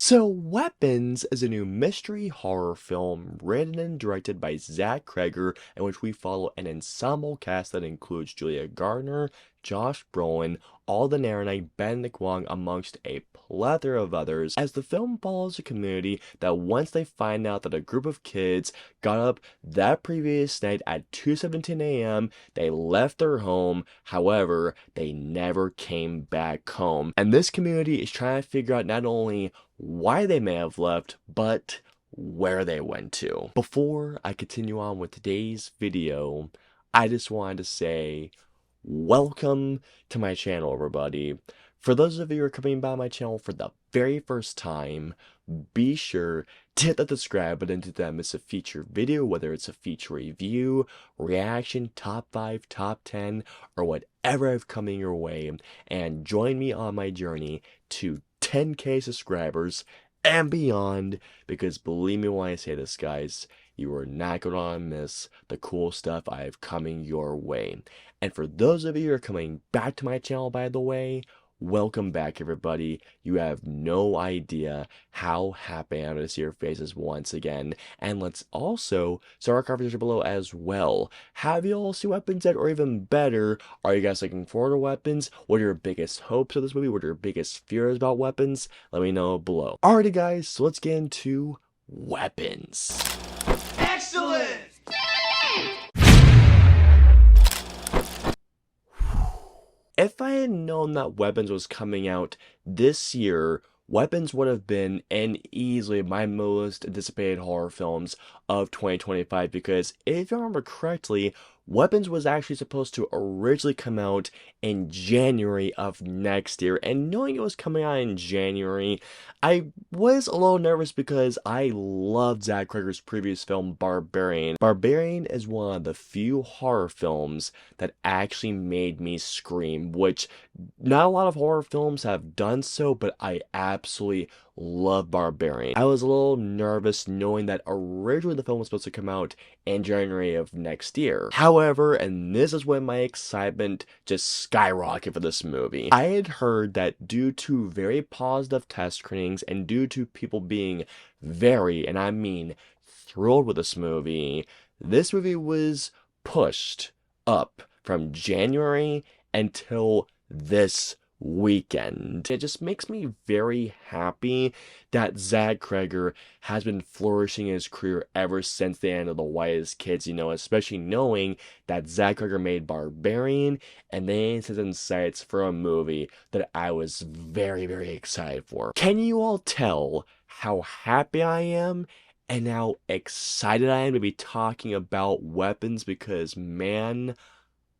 So, Weapons is a new mystery horror film written and directed by Zach Cregger, in which we follow an ensemble cast that includes Garner, Josh Brolin, Alden Ehrenreich, Benedict Wong, amongst a plethora of others, as the film follows a community that once they find out that a group of kids got up that previous night at 2:17 a.m., they left their home, however, they never came back home. And this community is trying to figure out not only why they may have left, but where they went to. Before I continue on with today's video, I just wanted to say welcome to my channel, everybody. For those of you who are coming by my channel for the very first time, be sure to hit that subscribe button to not miss a feature video, whether it's a feature review, reaction, top 5, top 10, or whatever I've coming your way, and join me on my journey to 10K subscribers and beyond, because believe me when I say this, guys, you are not going to miss the cool stuff I have coming your way. And for those of you who are coming back to my channel, by the way, welcome back, everybody. You have no idea how happy I am to see your faces once again. And let's also start our conversation below as well. Have you all seen Weapons yet? Or even better, are you guys looking forward to Weapons? What are your biggest hopes of this movie? What are your biggest fears about Weapons? Let me know below. Alrighty, guys, so let's get into Weapons. Excellent! If I had known that Weapons was coming out this year, Weapons would have been and easily my most anticipated horror films of 2025, because if you remember correctly, Weapons was actually supposed to originally come out in January of next year, and knowing it was coming out in January, I was a little nervous because I loved Zach Cregger's previous film, Barbarian. Barbarian is one of the few horror films that actually made me scream, which not a lot of horror films have done so, but I absolutely love Barbarian. I was a little nervous knowing that originally the film was supposed to come out in January of next year. However, and this is when my excitement just skyrocketed for this movie, I had heard that due to very positive test screenings and due to people being very, and I mean thrilled with this movie was pushed up from January until this weekend. It just makes me very happy that Zach Cregger has been flourishing in his career ever since the end of The Whitest Kids, especially knowing that Zach Cregger made Barbarian and then sits in sights for a movie that I was very, very excited for. Can you all tell how happy I am and how excited I am to be talking about Weapons? Because, man,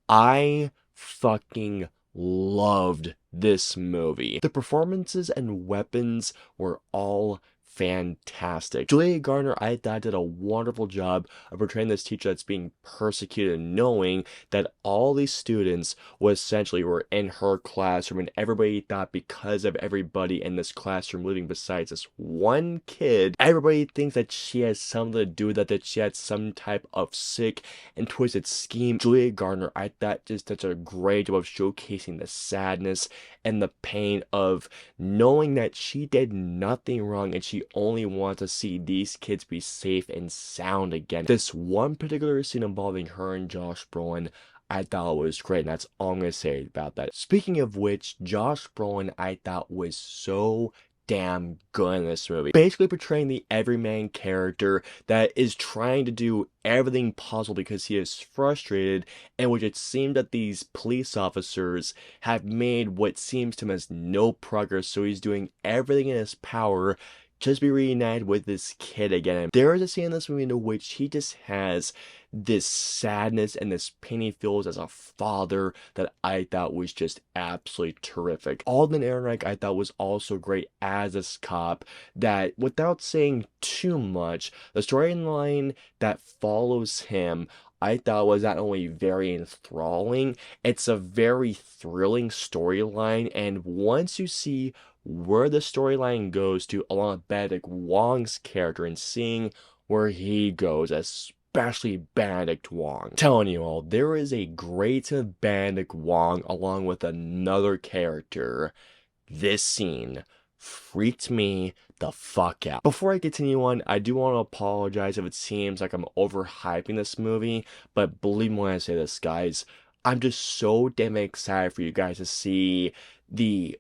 I fucking loved this movie. The performances and Weapons were all fantastic. Garner, I thought, did a wonderful job of portraying this teacher that's being persecuted, knowing that all these students were in her classroom, and everybody thought because of everybody in this classroom leaving besides this one kid, everybody thinks that she has something to do with that she had some type of sick and twisted scheme. Garner, I thought, just did a great job of showcasing the sadness and the pain of knowing that she did nothing wrong and she only wants to see these kids be safe and sound again. This one particular scene involving her and Josh Brolin, I thought was great, and that's all I'm going to say about that. Speaking of which, Josh Brolin, I thought, was so damn good in this movie. Basically portraying the everyman character that is trying to do everything possible because he is frustrated, in which it seemed that these police officers have made what seems to him as no progress, so he's doing everything in his power just be reunited with this kid again. There is a scene in this movie in which he just has this sadness and this pain he feels as a father that I thought was just absolutely terrific. Alden Ehrenreich, I thought, was also great as this cop, that without saying too much, the storyline that follows him, I thought, was not only very enthralling, it's a very thrilling storyline, and once you see where the storyline goes to along with Benedict Wong's character and seeing where he goes, especially Benedict Wong. Telling you all, there is a great Benedict Wong along with another character. This scene freaked me the fuck out. Before I continue on, I do want to apologize if it seems like I'm overhyping this movie, but believe me when I say this, guys, I'm just so damn excited for you guys to see the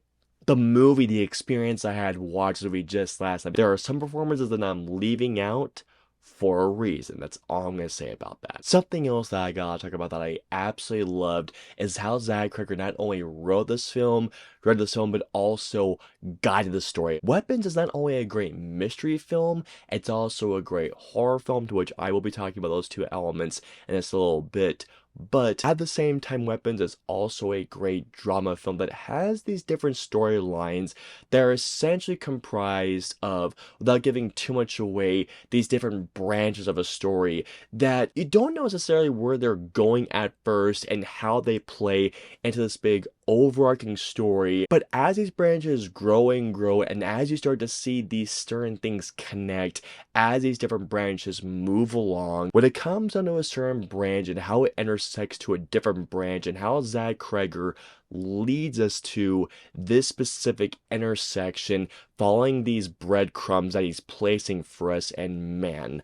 movie, the experience I had watched the movie just last night. There are some performances that I'm leaving out for a reason. That's all I'm gonna say about that. Something else that I gotta talk about that I absolutely loved is how Zach Cregger not only wrote this film, but also guided the story. Weapons is not only a great mystery film, it's also a great horror film, to which I will be talking about those two elements in just a little bit. But at the same time, Weapons is also a great drama film that has these different storylines that are essentially comprised of, without giving too much away, these different branches of a story that you don't know necessarily where they're going at first and how they play into this big overarching story. But as these branches grow and grow, and as you start to see these certain things connect, as these different branches move along, when it comes down to a certain branch and how it intersects to a different branch and how Zach Cregger leads us to this specific intersection, following these breadcrumbs that he's placing for us, and man,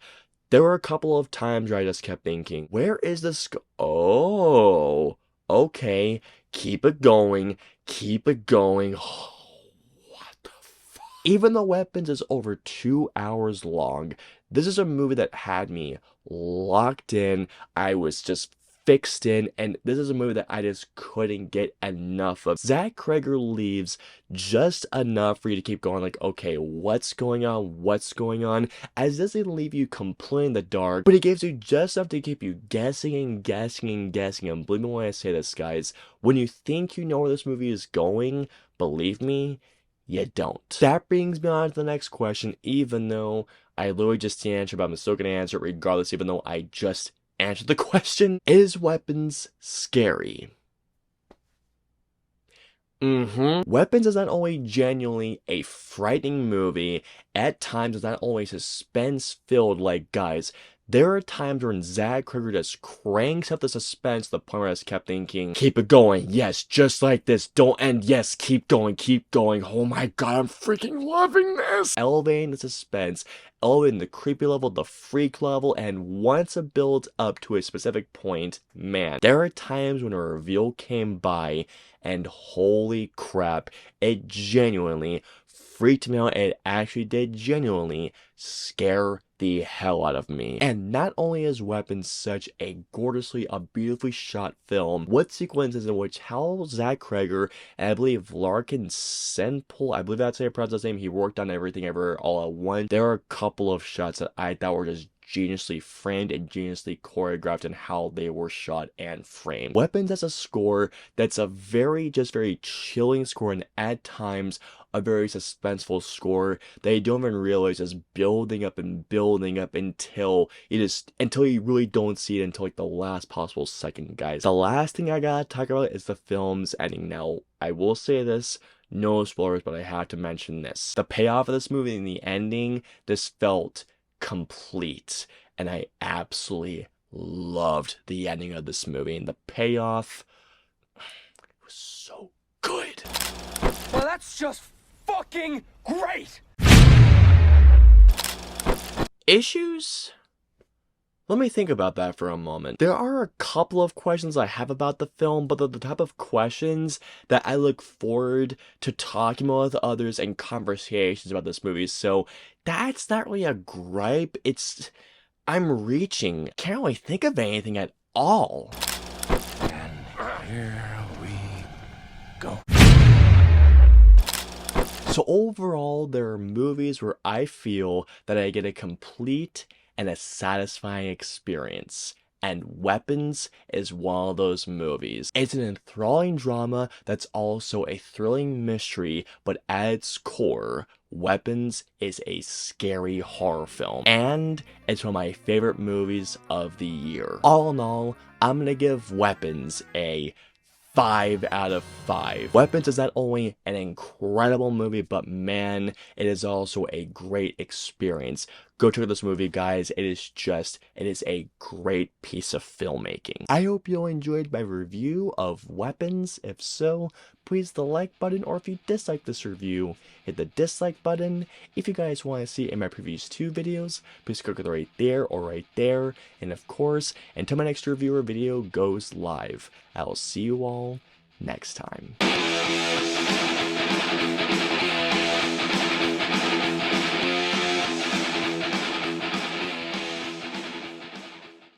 there were a couple of times where I just kept thinking, where is this oh, okay, keep it going, keep it going. What the fuck? Even though Weapons is over 2 hours long, this is a movie that had me locked in. I was just fixed in, and this is a movie that I just couldn't get enough of. Zach Cregger leaves just enough for you to keep going, like, okay, what's going on? What's going on? As doesn't leave you completely in the dark, but it gives you just enough to keep you guessing and guessing and guessing. And believe me when I say this, guys, when you think you know where this movie is going, believe me, you don't. That brings me on to the next question, even though I literally just answered, but I'm still gonna answer it regardless, even though I just answer the question. Is Weapons scary? Weapons is not only genuinely a frightening movie, at times it's not only suspense filled. Like, guys, there are times when Zach Cregger just cranks up the suspense to the point where I just kept thinking, keep it going, yes, just like this, don't end, yes, keep going, oh my god, I'm freaking loving this! Elevating the suspense, elevating the creepy level, the freak level, and once it builds up to a specific point, man, there are times when a reveal came by, and holy crap, it genuinely freaked me out. It actually did genuinely scare the hell out of me. And not only is Weapons such a beautifully shot film, with sequences in which how Zach Cregger and I believe Larkin Senpol, I believe that's how you pronounce his name, he worked on everything ever all at once. There are a couple of shots that I thought were just geniusly framed and geniusly choreographed in how they were shot and framed. Weapons has a score that's a very chilling score, and at times a very suspenseful score that you don't even realize is building up and building up until you really don't see it until like the last possible second, guys. The last thing I gotta talk about is the film's ending. Now, I will say this, no spoilers, but I have to mention this. The payoff of this movie and the ending, this felt complete, and I absolutely loved the ending of this movie, and the payoff was so good. Well, that's just fucking great! Issues? Let me think about that for a moment. There are a couple of questions I have about the film, but they're the type of questions that I look forward to talking about with others and conversations about this movie, so that's not really a gripe. I'm reaching. Can't really think of anything at all. And here we go. So overall, there are movies where I feel that I get a complete and a satisfying experience, and Weapons is one of those movies. It's an enthralling drama that's also a thrilling mystery, but at its core, Weapons is a scary horror film, and it's one of my favorite movies of the year. All in all, I'm gonna give Weapons a 5 out of 5. Weapons is not only an incredible movie, but man, it is also a great experience. Go check out this movie, guys. It is a great piece of filmmaking. I hope you all enjoyed my review of Weapons. If so, please hit the like button, or if you dislike this review, hit the dislike button. If you guys want to see in my previous 2 videos, please click right there or right there. And of course, until my next review or video goes live, I'll see you all next time.